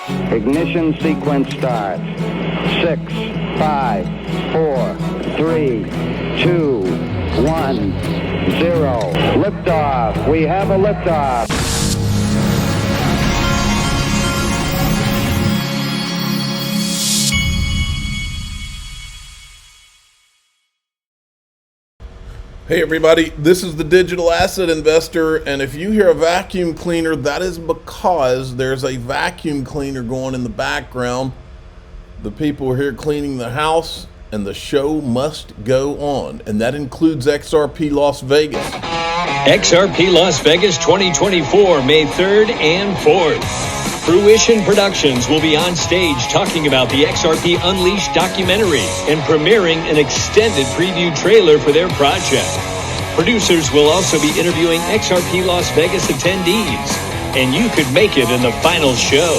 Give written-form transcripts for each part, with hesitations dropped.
Ignition sequence start. 6, 5, 4, 3, 2, 1, 0. Liftoff. We have a liftoff. Hey everybody, this is the Digital Asset Investor, and if you hear a vacuum cleaner, that is because there's a vacuum cleaner going in the background. The people are here cleaning the house, and the show must go on, and that includes XRP Las Vegas. XRP Las Vegas 2024, May 3rd and 4th. Fruition Productions will be on stage talking about the XRP Unleashed documentary and premiering an extended preview trailer for their project. Producers will also be interviewing XRP Las Vegas attendees, and you could make it in the final show.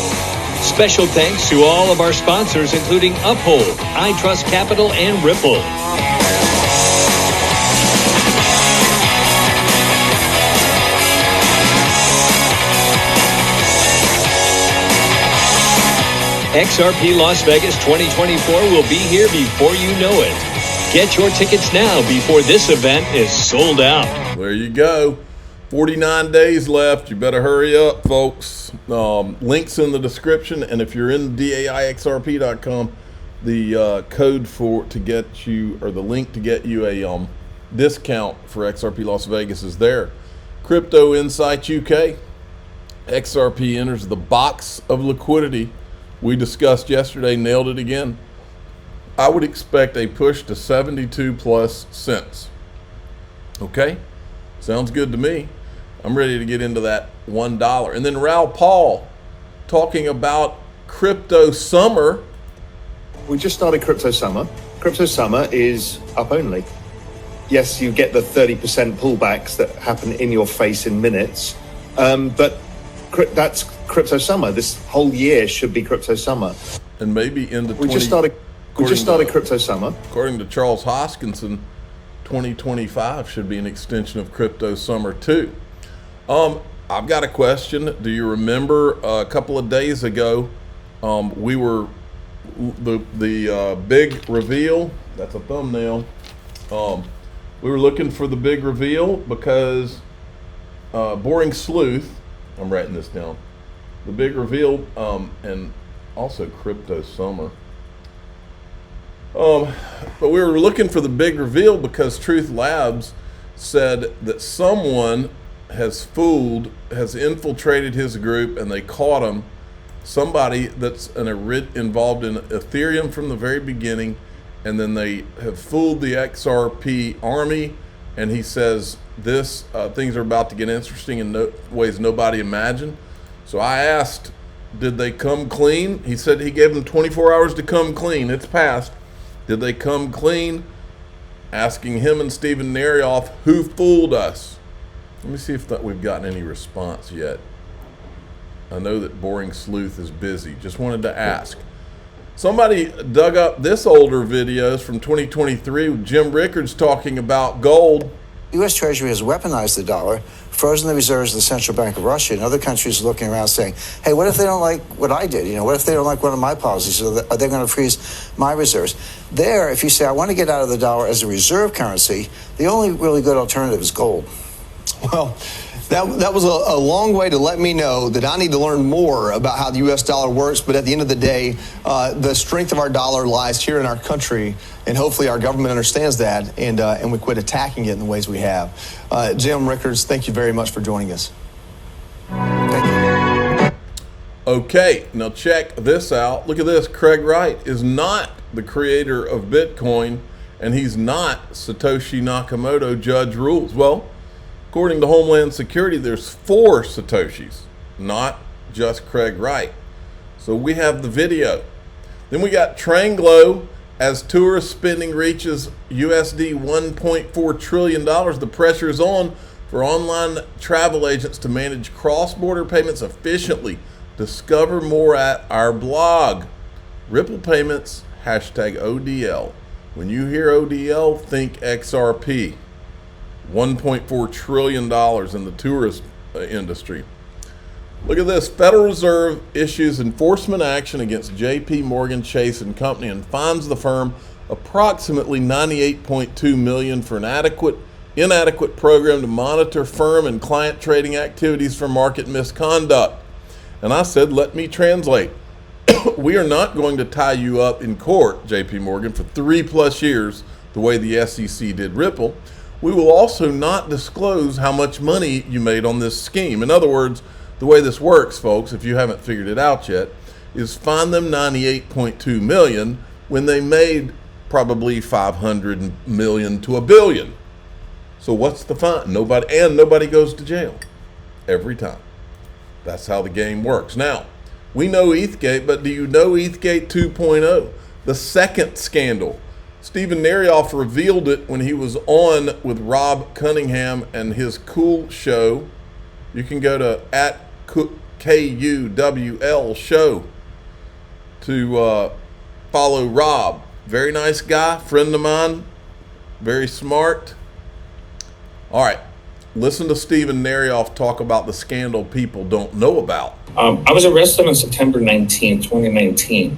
Special thanks to all of our sponsors, including Uphold, iTrustCapital, and Ripple. XRP Las Vegas 2024 will be here before you know it. Get your tickets now before this event is sold out. There you go. 49 days left. You better hurry up, folks. Links in the description, and if you're in DAIXRP.com, the code to get you, or the link to get you a discount for XRP Las Vegas is there. Crypto Insights UK. XRP enters the box of liquidity. We discussed yesterday, nailed it again. I would expect a push to 72 plus cents. Okay, sounds good to me. I'm ready to get into that $1. And then Raoul Paul talking about crypto summer. We just started crypto summer. Crypto summer is up only. Yes, you get the 30% pullbacks that happen in your face in minutes, but that's crypto summer. This whole year should be crypto summer. And maybe into we just started crypto summer. According to Charles Hoskinson, 2025 should be an extension of crypto summer too. I've got a question. Do you remember a couple of days ago, we were the big reveal? That's a thumbnail. We were looking for the big reveal because Boring Sleuth. I'm writing this down. The big reveal, and also crypto summer. But we were looking for the big reveal because Truth Labs said that someone has infiltrated his group, and they caught him. Somebody that's involved in Ethereum from the very beginning, and then they have fooled the XRP army. And he says things are about to get interesting in ways nobody imagined. So I asked, did they come clean? He said he gave them 24 hours to come clean. It's passed. Did they come clean? Asking him and Stephen Narioff, who fooled us? Let me see if we've gotten any response yet. I know that Boring Sleuth is busy. Just wanted to ask. Somebody dug up this older videos from 2023 with Jim Rickards talking about gold. U.S. Treasury has weaponized the dollar, frozen the reserves of the Central Bank of Russia, and other countries looking around saying, hey, what if they don't like what I did? What if they don't like one of my policies? Are they going to freeze my reserves? There, if you say, I want to get out of the dollar as a reserve currency, the only really good alternative is gold. Well, that was a long way to let me know that I need to learn more about how the U.S. dollar works. But at the end of the day, the strength of our dollar lies here in our country, and hopefully our government understands that, and we quit attacking it in the ways we have. Jim Rickards, thank you very much for joining us. Thank you. Okay, now check this out. Look at this. Craig Wright is not the creator of Bitcoin, and he's not Satoshi Nakamoto, Judge Rules. Well, according to Homeland Security, there's 4 Satoshis, not just Craig Wright. So we have the video. Then we got Tranglo. As tourist spending reaches USD $1.4 trillion, the pressure is on for online travel agents to manage cross-border payments efficiently. Discover more at our blog. Ripple Payments, #ODL. When you hear ODL, think XRP. $1.4 trillion in the tourist industry. Look at this. Federal Reserve issues enforcement action against JP Morgan Chase and Company and fines the firm approximately $98.2 million for an inadequate program to monitor firm and client trading activities for market misconduct. And I said, let me translate. We are not going to tie you up in court, JP Morgan, for 3+ years the way the SEC did Ripple. We will also not disclose how much money you made on this scheme. In other words, the way this works, folks, if you haven't figured it out yet, is fine them $98.2 million when they made probably $500 million to $1 billion. So what's the fine? Nobody goes to jail every time. That's how the game works. Now, we know ETHGATE, but do you know ETHGATE 2.0? The second scandal. Stephen Narioff revealed it when he was on with Rob Cunningham and his cool show. You can go to @KUWL show to follow Rob. Very nice guy, friend of mine, very smart. All right, listen to Stephen Narioff talk about the scandal people don't know about. I was arrested on September 19, 2019.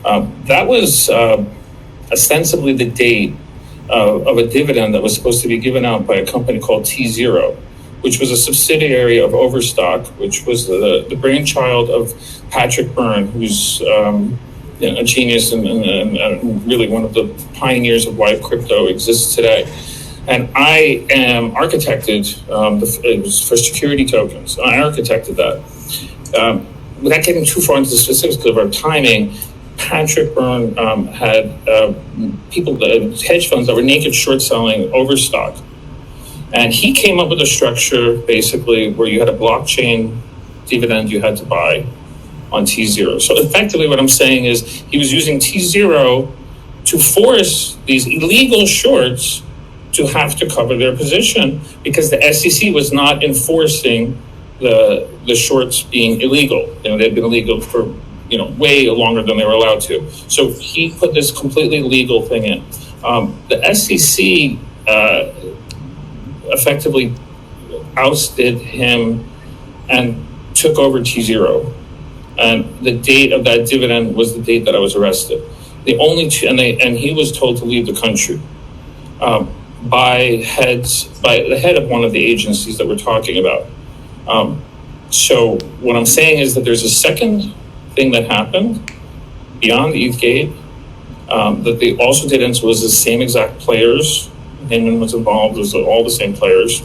That was ostensibly the date of a dividend that was supposed to be given out by a company called T0, which was a subsidiary of Overstock, which was the brainchild of Patrick Byrne, who's a genius and really one of the pioneers of why crypto exists today. And I architected, it was for security tokens. I architected that. Without getting too far into the specifics of our timing, Patrick Byrne had people, hedge funds that were naked short selling Overstock. And he came up with a structure basically where you had a blockchain dividend you had to buy on T0. So effectively what I'm saying is he was using T0 to force these illegal shorts to have to cover their position because the SEC was not enforcing the shorts being illegal. They'd been illegal for way longer than they were allowed to. So he put this completely legal thing in. The SEC effectively ousted him and took over T0. And the date of that dividend was the date that I was arrested. The only and he was told to leave the country by the head of one of the agencies that we're talking about. So what I'm saying is that there's a second thing that happened beyond ETHGATE that they also did, and so it was the same exact players. Hinman was involved, it was all the same players.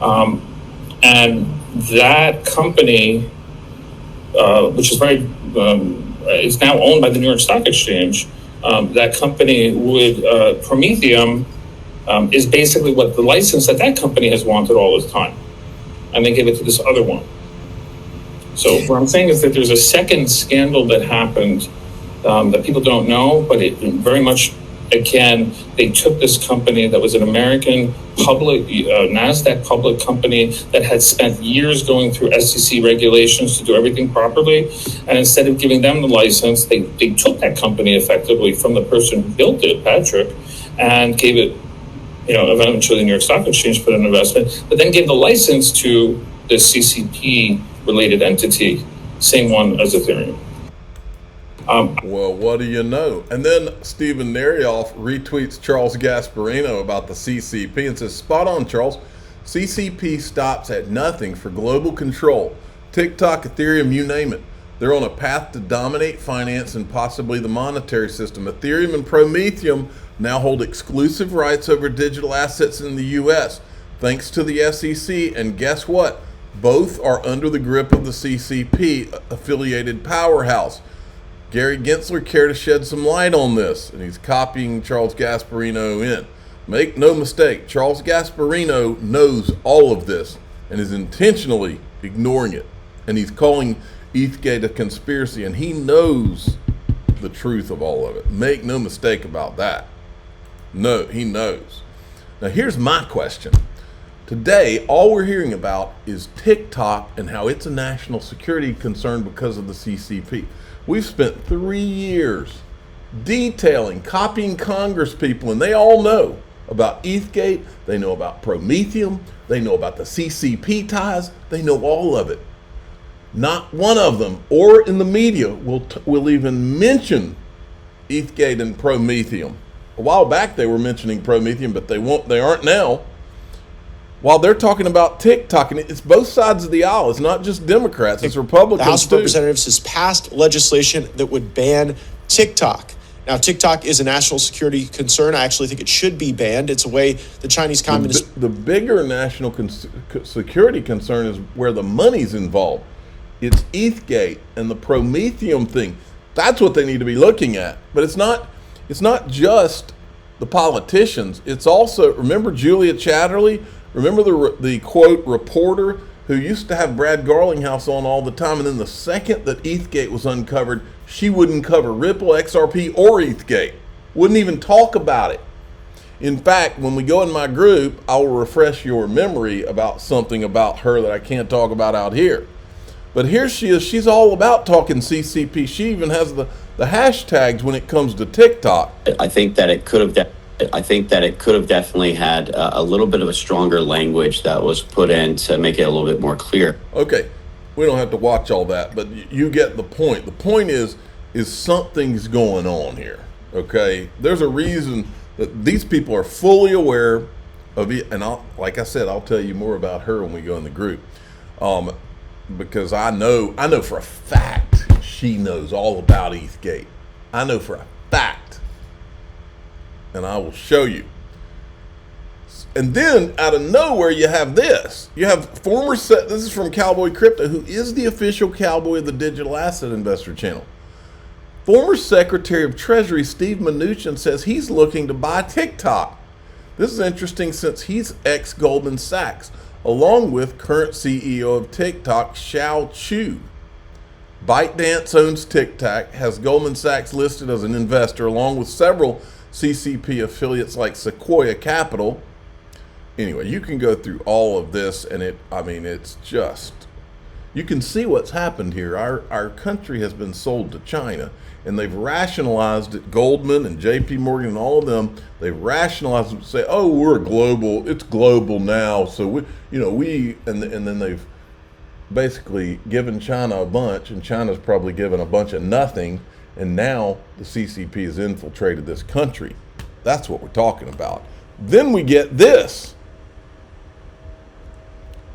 And that company, which is is now owned by the New York Stock Exchange, that company would, Prometheum, is basically what the license that company has wanted all this time. And they give it to this other one. So what I'm saying is that there's a second scandal that happened that people don't know, but it very much, again, they took this company that was an American public, NASDAQ public company that had spent years going through SEC regulations to do everything properly. And instead of giving them the license, they took that company effectively from the person who built it, Patrick, and gave it, eventually the New York Stock Exchange put an investment, but then gave the license to the CCP related entity, same one as Ethereum. Well, what do you know? And then Stephen Narioff retweets Charles Gasparino about the CCP and says, spot on, Charles. CCP stops at nothing for global control. TikTok, Ethereum, you name it. They're on a path to dominate finance and possibly the monetary system. Ethereum and Prometheum now hold exclusive rights over digital assets in the US, thanks to the SEC. And guess what? Both are under the grip of the CCP affiliated powerhouse. Gary Gensler care to shed some light on this, and he's copying Charles Gasparino in. Make no mistake, Charles Gasparino knows all of this and is intentionally ignoring it. And he's calling ETHGATE a conspiracy, and he knows the truth of all of it. Make no mistake about that. No, he knows. Now here's my question. Today, all we're hearing about is TikTok and how it's a national security concern because of the CCP. We've spent 3 years detailing, copying Congress people, and they all know about ETHGATE, they know about Prometheum, they know about the CCP ties, they know all of it. Not one of them, or in the media, will even mention ETHGATE and Prometheum. A while back they were mentioning Prometheum, but they aren't now. While they're talking about TikTok, and it's both sides of the aisle. It's not just Democrats, it's Republicans The House of too. Representatives has passed legislation that would ban TikTok. Now, TikTok is a national security concern. I actually think it should be banned. It's a way the Chinese communists... The bigger national security concern is where the money's involved. It's ETHGATE and the Prometheum thing. That's what they need to be looking at. But it's not just the politicians. It's also, remember Julia Chatterley? Remember the quote reporter who used to have Brad Garlinghouse on all the time, and then the second that ETHGATE was uncovered, she wouldn't cover Ripple, XRP, or ETHGATE. Wouldn't even talk about it. In fact, when we go in my group, I will refresh your memory about something about her that I can't talk about out here. But here she is. She's all about talking CCP. She even has the hashtags when it comes to TikTok. I think that it could have definitely had a little bit of a stronger language that was put in to make it a little bit more clear. Okay, we don't have to watch all that, but you get the point. The point is something's going on here, okay? There's a reason that these people are fully aware of it, and like I said, I'll tell you more about her when we go in the group, because I know for a fact she knows all about ETHGATE. I know for a fact, and I will show you. And then out of nowhere, you have this. You have this is from Cowboy Crypto, who is the official cowboy of the Digital Asset Investor channel. Former Secretary of Treasury Steve Mnuchin says he's looking to buy TikTok. This is interesting since he's ex-Goldman Sachs, along with current CEO of TikTok, Shao Chu. ByteDance owns TikTok, has Goldman Sachs listed as an investor, along with several CCP affiliates like Sequoia Capital. Anyway, you can go through all of this, and it's just, you can see what's happened here. Our country has been sold to China, and they've rationalized it. Goldman and JP Morgan and all of them, they've rationalized it and say, oh, we're global, it's global now. So and then they've basically given China a bunch, and China's probably given a bunch of nothing, and now the CCP has infiltrated this country. That's what we're talking about. Then we get this.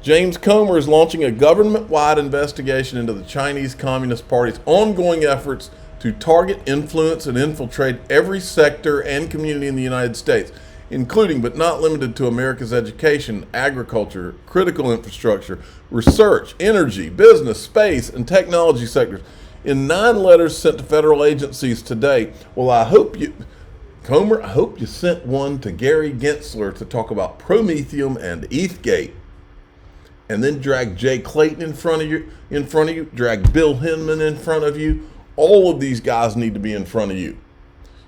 James Comer is launching a government-wide investigation into the Chinese Communist Party's ongoing efforts to target, influence, and infiltrate every sector and community in the United States, including but not limited to America's education, agriculture, critical infrastructure, research, energy, business, space, and technology sectors. In 9 letters sent to federal agencies today, Comer, I hope you sent one to Gary Gensler to talk about Prometheum and ETHGATE. And then drag Jay Clayton in front of you, drag Bill Hinman in front of you. All of these guys need to be in front of you.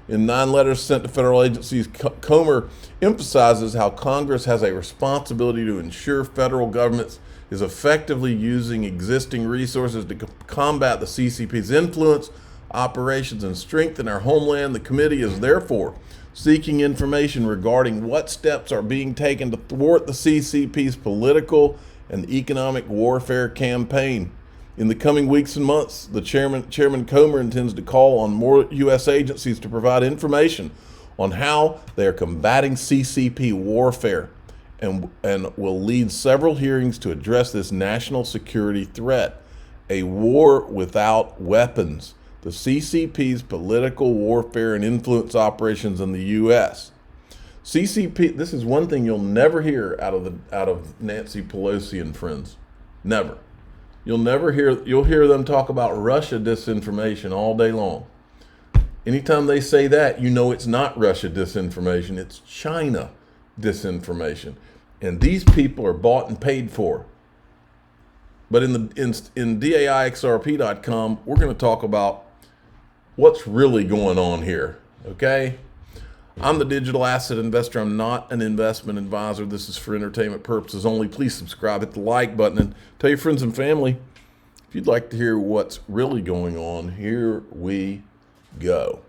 In 9 letters sent to federal agencies, Comer emphasizes how Congress has a responsibility to ensure federal government is effectively using existing resources to combat the CCP's influence, operations, and strengthen our homeland. The committee is therefore seeking information regarding what steps are being taken to thwart the CCP's political and economic warfare campaign. In the coming weeks and months, the Chairman Comer intends to call on more U.S. agencies to provide information on how they are combating CCP warfare, and will lead several hearings to address this national security threat, a war without weapons, the CCP's political warfare and influence operations in the U.S. CCP, this is one thing you'll never hear out of Nancy Pelosi and friends. Never. You'll hear them talk about Russia disinformation all day long. Anytime they say that, you know it's not Russia disinformation, it's China disinformation. And these people are bought and paid for. But in DAIXRP.com, we're going to talk about what's really going on here, okay? I'm the digital asset investor. I'm not an investment advisor. This is for entertainment purposes only. Please subscribe, hit the like button, and tell your friends and family. If you'd like to hear what's really going on, here we go.